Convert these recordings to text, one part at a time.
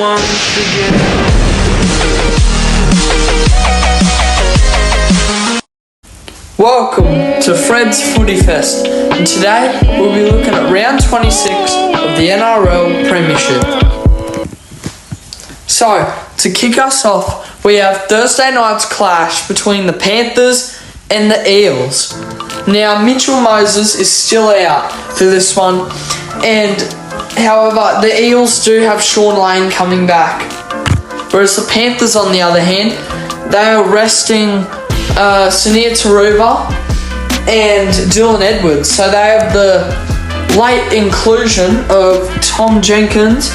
once again. Welcome to Fred's Footy Fest, and today we'll be looking at round 26 of the NRL Premiership. So, to kick us off, we have Thursday night's clash between the Panthers and the Eels. Now, Mitchell Moses is still out for this one, and however, the Eels do have Sean Lane coming back, whereas the Panthers, on the other hand, they are resting Sunir Taruva and Dylan Edwards, so they have the late inclusion of Tom Jenkins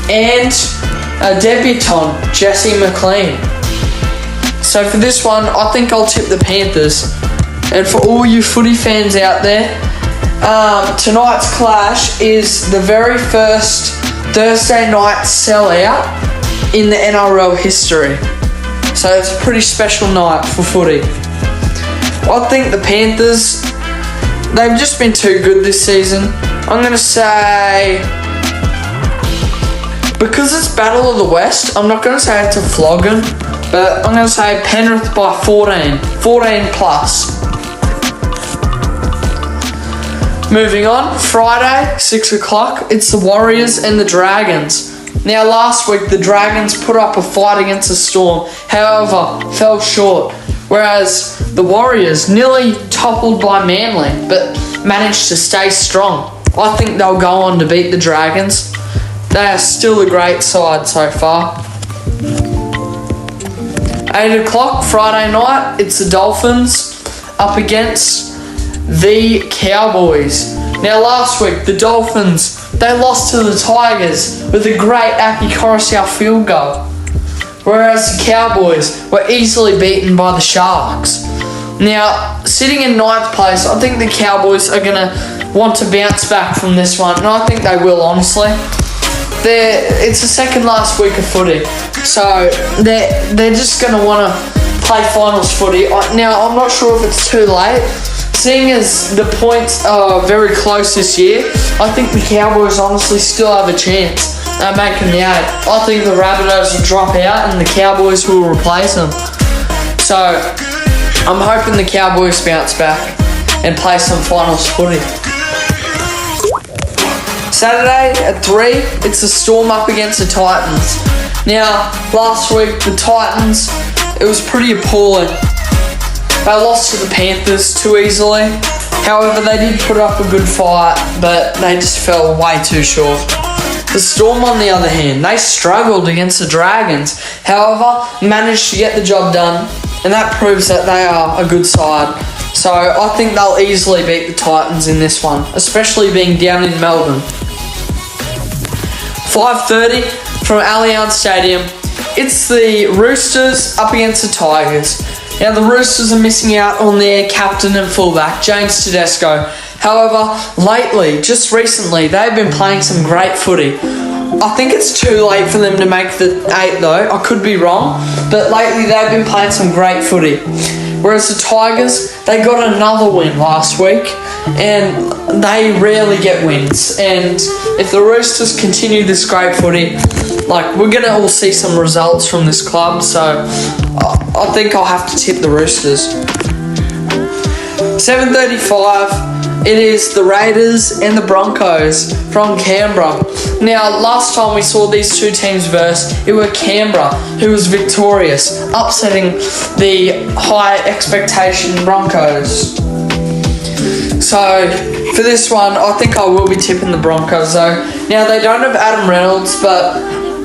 and a debutant, Jesse McLean. So for this one, I think I'll tip the Panthers. And for all you footy fans out there, tonight's clash is the very first Thursday night sellout in the NRL history. So it's a pretty special night for footy. I think the Panthers, they've just been too good this season. I'm going to say, because it's Battle of the West, I'm not going to say it's a flogging, but I'm going to say Penrith by 14 plus. Moving on, Friday, 6 o'clock, it's the Warriors and the Dragons. Now, last week, the Dragons put up a fight against the Storm, however, fell short, whereas the Warriors nearly toppled by Manly, but managed to stay strong. I think they'll go on to beat the Dragons. They are still a great side so far. 8 o'clock, Friday night, it's the Dolphins up against the Cowboys. Now, last week, the Dolphins, they lost to the Tigers with a great Aki Coruscant field goal, whereas the Cowboys were easily beaten by the Sharks. Now, sitting in 9th place, I think the Cowboys are going to want to bounce back from this one, and I think they will, honestly. It's the second last week of footy, so they're just going to want to play finals footy. Now, I'm not sure if it's too late. Seeing as the points are very close this year, I think the Cowboys honestly still have a chance at making the 8. I think the Rabbitohs will drop out and the Cowboys will replace them. So, I'm hoping the Cowboys bounce back and play some finals footy. Saturday at 3, it's the Storm up against the Titans. Now, last week, the Titans, it was pretty appalling. They lost to the Panthers too easily. However, they did put up a good fight, but they just fell way too short. The Storm, on the other hand, they struggled against the Dragons. However, managed to get the job done, and that proves that they are a good side. So I think they'll easily beat the Titans in this one, especially being down in Melbourne. 5:30 from Allianz Stadium. It's the Roosters up against the Tigers. Now, the Roosters are missing out on their captain and fullback, James Tedesco. However, lately, just recently, they've been playing some great footy. I think it's too late for them to make the 8, though. I could be wrong. But lately, they've been playing some great footy. Whereas the Tigers, they got another win last week, and they rarely get wins. And if the Roosters continue this great footy, we're going to all see some results from this club, so I think I'll have to tip the Roosters. 7:35, it is the Raiders and the Broncos from Canberra. Now, last time we saw these two teams verse, it were Canberra who was victorious, upsetting the high expectation Broncos. So, for this one, I think I will be tipping the Broncos, though. Now, they don't have Adam Reynolds, but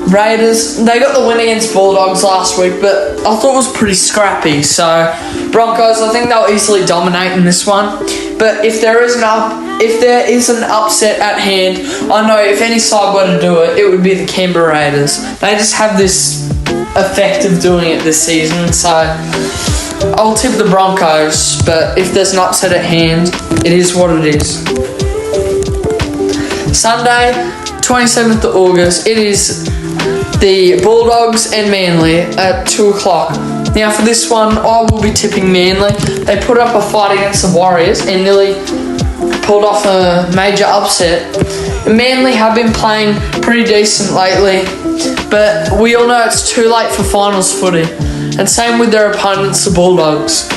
Raiders, they got the win against Bulldogs last week, but I thought it was pretty scrappy. So, Broncos, I think they'll easily dominate in this one. But if there is an upset at hand, I know if any side were to do it, it would be the Canberra Raiders. They just have this effect of doing it this season, so I'll tip the Broncos, but if there's an upset at hand, it is what it is. Sunday, 27th of August, it is the Bulldogs and Manly at 2 o'clock. Now, for this one, I will be tipping Manly. They put up a fight against the Warriors and nearly pulled off a major upset. Manly have been playing pretty decent lately, but we all know it's too late for finals footy. And same with their opponents, the Bulldogs.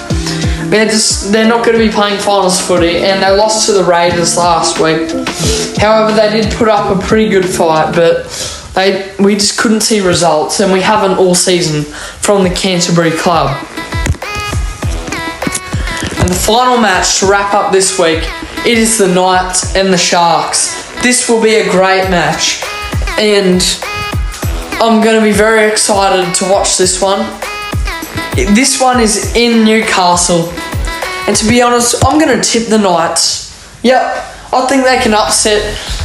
They're not going to be playing finals footy, and they lost to the Raiders last week. However, they did put up a pretty good fight, but we just couldn't see results, and we haven't all season from the Canterbury club. And the final match to wrap up this week, it is the Knights and the Sharks. This will be a great match, and I'm going to be very excited to watch this one. This one is in Newcastle, and to be honest, I'm going to tip the Knights. Yep, I think they can upset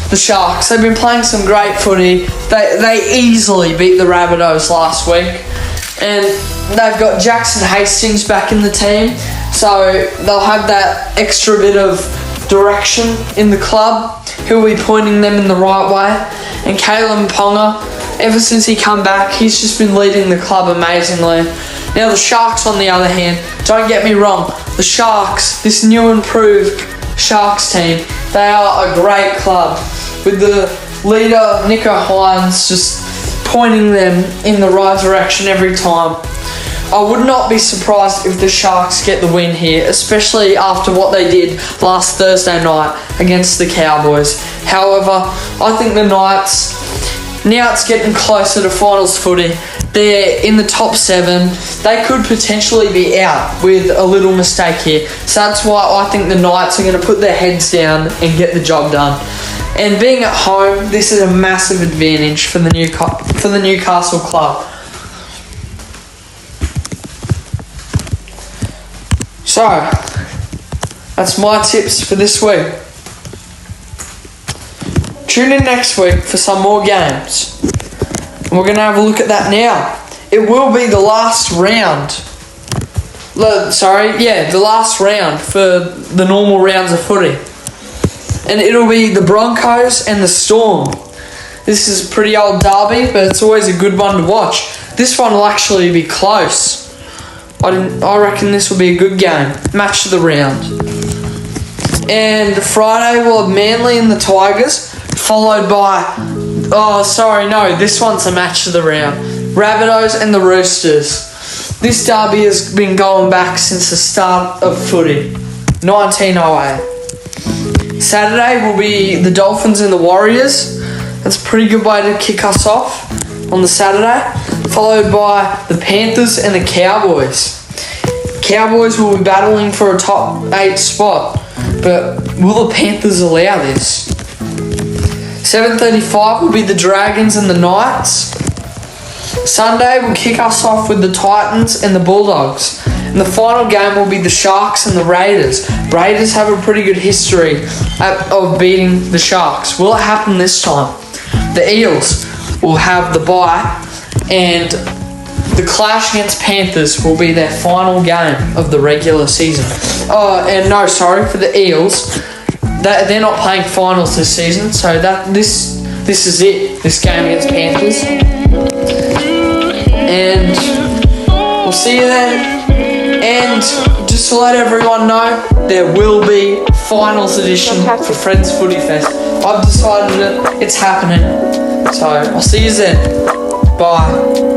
the Sharks. They've been playing some great footy. They easily beat the Rabbitohs last week, and they've got Jackson Hastings back in the team, so they'll have that extra bit of direction in the club. He'll be pointing them in the right way. And Kalen Ponga, ever since he come back, he's just been leading the club amazingly. Now the Sharks, on the other hand, don't get me wrong, the Sharks, this new improved Sharks team, they are a great club, with the leader, Nico Hines, just pointing them in the right direction every time. I would not be surprised if the Sharks get the win here, especially after what they did last Thursday night against the Cowboys. However, I think the Knights, now it's getting closer to finals footy, they're in the top 7. They could potentially be out with a little mistake here. So that's why I think the Knights are going to put their heads down and get the job done. And being at home, this is a massive advantage for the Newcastle club. So, that's my tips for this week. Tune in next week for some more games. And we're going to have a look at that now. It will be the last round. The last round for the normal rounds of footy. And it'll be the Broncos and the Storm. This is a pretty old derby, but it's always a good one to watch. This one will actually be close. I reckon this will be a good game. Match of the round. And Friday we'll have Manly and the Tigers, followed by... this one's a match of the round. Rabbitohs and the Roosters. This derby has been going back since the start of footy, 1908. Saturday will be the Dolphins and the Warriors. That's a pretty good way to kick us off on the Saturday, followed by the Panthers and the Cowboys. Cowboys will be battling for a top 8 spot, but will the Panthers allow this? 7:35 will be the Dragons and the Knights. Sunday will kick us off with the Titans and the Bulldogs. And the final game will be the Sharks and the Raiders. Raiders have a pretty good history of beating the Sharks. Will it happen this time? The Eels will have the bye, and the clash against Panthers will be their final game of the regular season. For the Eels, they're not playing finals this season, so this is it, this game against Panthers. And we'll see you then. And just to let everyone know, there will be finals edition for Friends Footy Fest. I've decided it, it's happening. So I'll see you then. Bye.